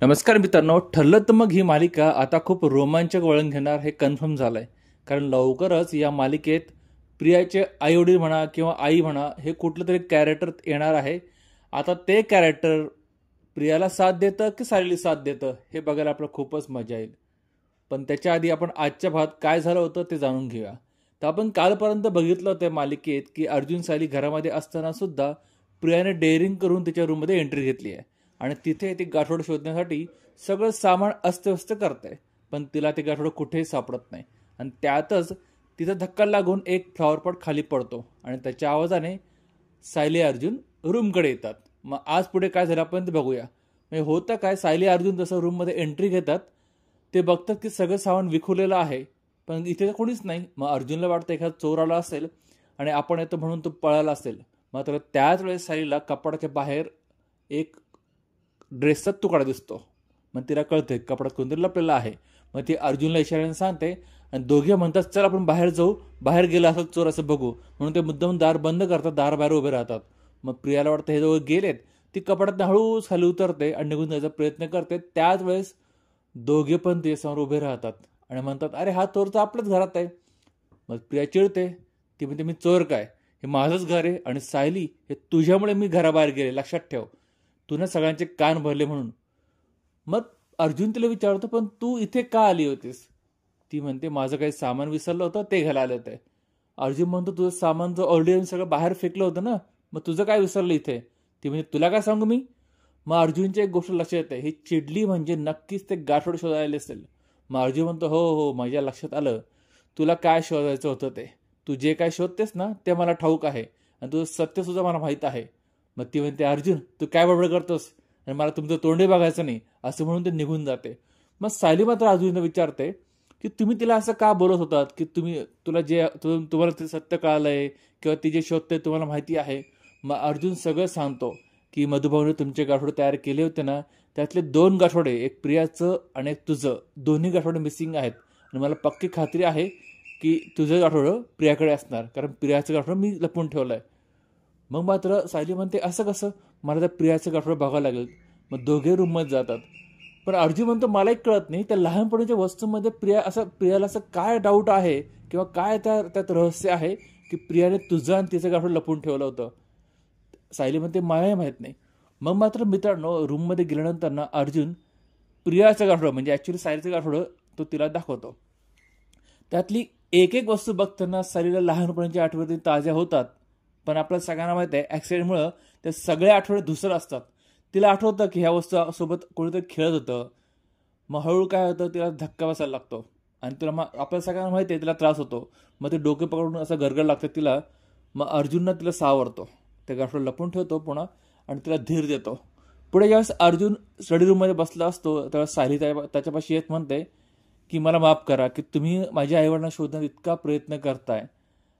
नमस्कार मित्रांनो, ठरलं तर मग ही मालिका आता खूप रोमांचक वळण घेणार हे कन्फर्म झालंय. कारण लवकरच या मालिकेत प्रियाचे आईवडील म्हणा किंवा आई म्हणा हे कुठलं तरी कॅरेक्टर येणार आहे. आता ते कॅरेक्टर प्रियाला साथ देतं की सायलीला साथ देतं हे बघायला आपल्याला खूपच मजा येईल. पण त्याच्या आधी आपण आजच्या भागात काय झालं होतं ते जाणून घेऊया. तर आपण कालपर्यंत बघितलं होतं मालिकेत की अर्जुन सायली घरामध्ये असताना सुद्धा प्रियाने डेअरिंग करून तिच्या रूममध्ये एंट्री घेतली आहे आणि तिथे ती गाठोड शोधण्यासाठी सगळं सामान अस्तव्यस्त करते. पण तिला ते गाठोड कुठेही सापडत नाही आणि त्यातच तिचा धक्का लागून एक फ्लॉवर पॉट खाली पडतो आणि त्याच्या आवाजाने सायली अर्जुन रूमकडे येतात. मग आज पुढे काय झालं आपण ते बघूया. म्हणजे होतं काय, सायली अर्जुन जसं रूममध्ये एंट्री घेतात ते बघतात की सगळं सामान विखुरलेलं आहे, पण इथे तर कोणीच नाही. मग अर्जुनला वाटतं एखादा चोर आला असेल आणि आपण येतो म्हणून तो पळाला असेल. मात्र त्याच वेळेस सायलीला कपाटाच्या बाहेर एक ड्रेसचा तुकडा दिसतो. मग तिला कळते कपड्यात कोणतरी लपलेला आहे. मग ती अर्जुनला इशाऱ्याने सांगते आणि दोघे म्हणतात चल आपण बाहेर जाऊ, बाहेर गेला असं चोर असं बघू. म्हणून ते मुद्दाम दार बंद करतात, दार बाहेर उभे राहतात. मग प्रियाला वाटतं हे दोघं गेलेत. ती कपाटात हळूच खाली उतरते आणि निघून जायचा प्रयत्न करते. त्याच वेळेस दोघे पण तिच्यासमोर उभे राहतात आणि म्हणतात अरे हा चोर तर आपल्याच घरात आहे. मग प्रिया चिडते. ती म्हणते मी चोर काय, हे माझंच घर आहे आणि सायली हे तुझ्यामुळे मी घराबाहेर गेले, लक्षात ठेव. तू ना सगळ्यांचे कान भरले म्हणून. मग अर्जुन तिला विचारतो पण तू इथे का आली होतीस. ती म्हणते माझं काही सामान विसरलं होतं ते घ्यायला आले होते. अर्जुन म्हणतो तुझं सामान जर ऑलरेडी सगळं बाहेर फेकलं होतं ना, मग तुझं काय विसरलं इथे. ती म्हणजे तुला काय सांगू मी. मग अर्जुनची एक गोष्ट लक्षात येते, ही चिडली म्हणजे नक्कीच ते गाठोड शोधायला असेल. मग अर्जुन म्हणतो हो हो माझ्या लक्षात आलं, तुला काय शोधायचं होतं ते. तू जे काय शोधतेस ना ते मला ठाऊक आहे आणि तुझं सत्य सुद्धा मला माहीत आहे. मग ती म्हणते अर्जुन तू काय बडबड करतोस आणि मला तुमचं तोंडही बघायचं नाही असं म्हणून ते निघून जाते. मग सायली मात्र अर्जुनला विचारते की तुम्ही तिला असं का बोलत होतात की तुला जे तुम्हाला ते सत्य कळालंय किंवा ती जे शोधते तुम्हाला माहिती आहे. मग अर्जुन सगळं सांगतो की मधुभाऊने तुमचे गाठोडे तयार केले होते ना, त्यातले 2 गाठोडे, एक प्रियाचं आणि एक तुझं, दोन्ही गाठोडे मिसिंग आहेत आणि मला पक्की खात्री आहे की तुझं गाठोडं प्रियाकडे असणार, कारण प्रियाचं गाठोडं मी लपवून ठेवलं आहे. मग मात्र सायली म्हणते असं कसं, मला त्या प्रियाचं गाठोडं बघावं लागेल. मग दोघे रूममध्ये जातात. पण अर्जुन म्हणतो मला एक कळत नाही त्या लहानपणीच्या वस्तूंमध्ये प्रियाला असं काय डाऊट आहे किंवा काय त्यात रहस्य आहे की प्रियाने तुझं आणि तिचं गाठोडं लपवून ठेवलं होतं. सायली म्हणते मलाही माहीत नाही. मग मात्र मित्रांनो रूममध्ये गेल्यानंतर ना अर्जुन प्रियाचं गाठोडं म्हणजे ॲक्च्युली सायलीचं गाठोडं तो तिला दाखवतो. त्यातली एक एक वस्तू बघताना सायलीला लहानपणीच्या आठवणी ताज्या होतात. पण आपल्या सगळ्यांना माहित आहे ॲक्सिडेंटमुळं त्या सगळे आठवडे धुसर असतात. तिला आठवतं की ह्या वस्तू सोबत कोणीतरी खेळत होतं. मग हळूहळू काय होतं तिला धक्का बसायला लागतो आणि तुला आपल्या सगळ्यांना माहिती आहे तिला त्रास होतो. मग ते डोके पकडून असं गरगड लागतं तिला. मग अर्जुननं तिला सावरतो, त्या गाठोडं लपून ठेवतो पुन्हा आणि तिला धीर देतो. पुढे ज्यावेळेस अर्जुन स्टडी रूममध्ये बसला असतो त्यावेळेस सायली त्याच्यापाशी येत म्हणते की मला माफ करा की तुम्ही माझ्या आईवडिलांना शोधण्यात इतका प्रयत्न करताय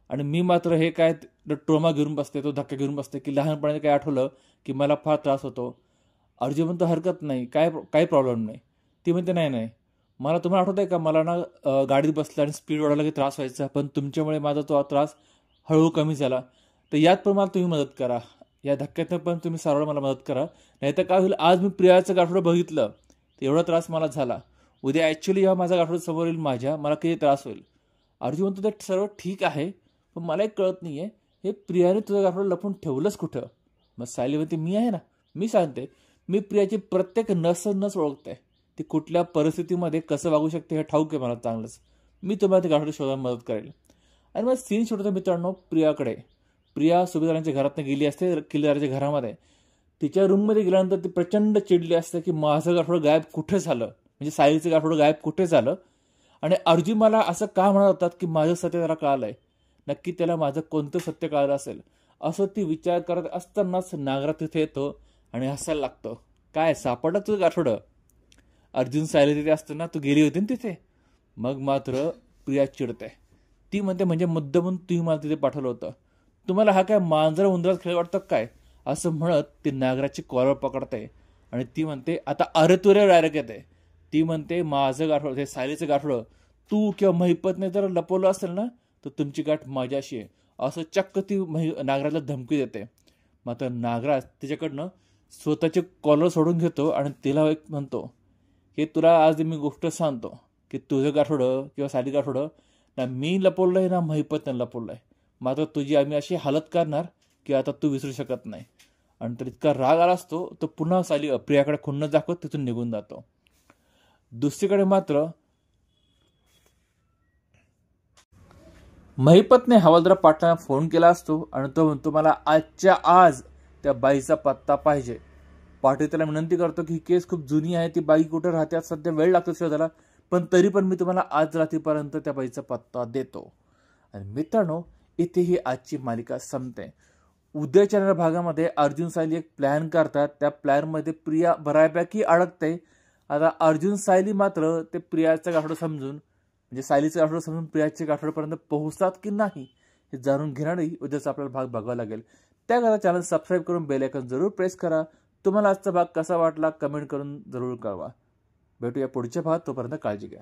आणि मी मात्र हे काय ट्रोमा घेऊन बसते, तो धक्का घेऊन बसते की लहानपणी काय आठवलं की मला फार त्रास होतो. अर्जुन म्हणतो हरकत नाही, काही प्रॉब्लेम नाही. ती म्हणते नाही नाही, मला तुम्हाला आठवत आहे का मला ना गाडीत बसला आणि स्पीड वाढवला की त्रास व्हायचा, पण तुमच्यामुळे माझा तो त्रास हळूहळू कमी झाला. तर यात पण मला तुम्ही मदत करा, या धक्क्यातनं पण तुम्ही सारवळ मला मदत करा. नाही तर काय होईल, आज मी प्रियाचं गाठोडं बघितलं तर एवढा त्रास मला झाला, उद्या ॲक्च्युली जेव्हा माझा गाठोडं समोर येईल मला किती त्रास होईल. अर्जुन म्हणतो ते सर्व ठीक आहे, पण मला एक कळत नाही आहे हे प्रियाने तुझं गाठोडं लपून ठेवलंच कुठं. मग सायली म्हणते मी आहे ना, मी सांगते, मी प्रियाची प्रत्येक नस ओळखते. ती कुठल्या परिस्थितीमध्ये कसं वागू शकते हे ठाऊक आहे मला चांगलंच. मी तुम्हाला ते गाठोडं शोधायला मदत करेल. आणि मग सीन शोधतो मित्रांनो प्रियाकडे. प्रिया सुभेदारांच्या घरातनं गेली असते किल्लेदाराच्या घरामध्ये. तिच्या रूममध्ये गेल्यानंतर ती प्रचंड चिडली असते की माझं गाठोडं गायब कुठे झालं, म्हणजे सायलीचं गाठोडं गायब कुठे झालं. आणि अर्जुन मला असं का म्हणत होतात की माझं सत्य त्याला कळालंय, नक्की त्याला माझं कोणतं सत्य कळालं असेल असं ती विचार करत असतानाच नागरा तिथे येतो आणि हसायला लागतो. काय सापडलं तुझं गाठोडं. अर्जुन सायली तिथे असताना तू गेली होती ना तिथे. मग मात्र प्रिया चिडते. ती म्हणते म्हणजे मुद्दामून तुम्ही मला तिथे पाठवलं होतं, तुम्हाला हा काय मांजर उंदरात खेळ वाटतं काय, असं म्हणत ती नागराची कॉलर पकडते आणि ती म्हणते आता अरे तुरे डायरेक्ट येते. ती म्हणते माझं गाठोडं, ते सायलीचं गाठोडं तू किंवा महिपतने जर लपवलं असेल ना तर तुमची गाठ माझ्याशी आहे, असं चक्क ती नागराजला धमकी देते. मात्र नागराज तिच्याकडनं स्वतःचे कॉलर सोडून घेतो आणि तिला एक म्हणतो की तुला आज मी गोष्ट सांगतो की तुझं गाठोडं किंवा साडी गाठोडं ना मी लपवलं आहे ना महिपतनं लपवलं आहे, मात्र तुझी आम्ही अशी हालत करणार की आता तू विसरू शकत नाही. आणि तर इतका राग आला असतो तो पुन्हा प्रियाकडे खुन्नस दाखवत तिथून निघून जातो. दुसरीकडे मात्र महिपतने हवालदार पाटलांना फोन केला असतो आणि तो म्हणतो मला आजच्या आज त्या बाईचा पत्ता पाहिजे. पाटील त्याला विनंती करतो की ही केस खूप जुनी आहे, ती बाई कुठे राहते आज सध्या वेळ लागतो शोधायला, पण तरी पण मी तुम्हाला आज रात्रीपर्यंत त्या बाईचा पत्ता देतो. आणि मित्रांनो, इथे ही आजची मालिका संपते. उद्याच्या येणाऱ्या भागामध्ये अर्जुन सायली एक प्लॅन करतात. त्या प्लॅनमध्ये प्रिया बऱ्यापैकी अडकते. आता अर्जुन सायली मात्र ते प्रियाचं गाठोडं समजून म्हणजे सायलीचं गाठोडं समजून प्रियाच्या गाठोड्यापर्यंत पोहोचतात की नाही हे जाणून घेणारही उद्याचा आपल्याला भाग बघावा लागेल. त्याकरता चॅनल सबस्क्राईब करून बेल आयकॉन जरूर प्रेस करा. तुम्हाला आजचा भाग कसा वाटला कमेंट करून जरूर कळवा. भेटूया पुढच्या भागात, तोपर्यंत काळजी घ्या.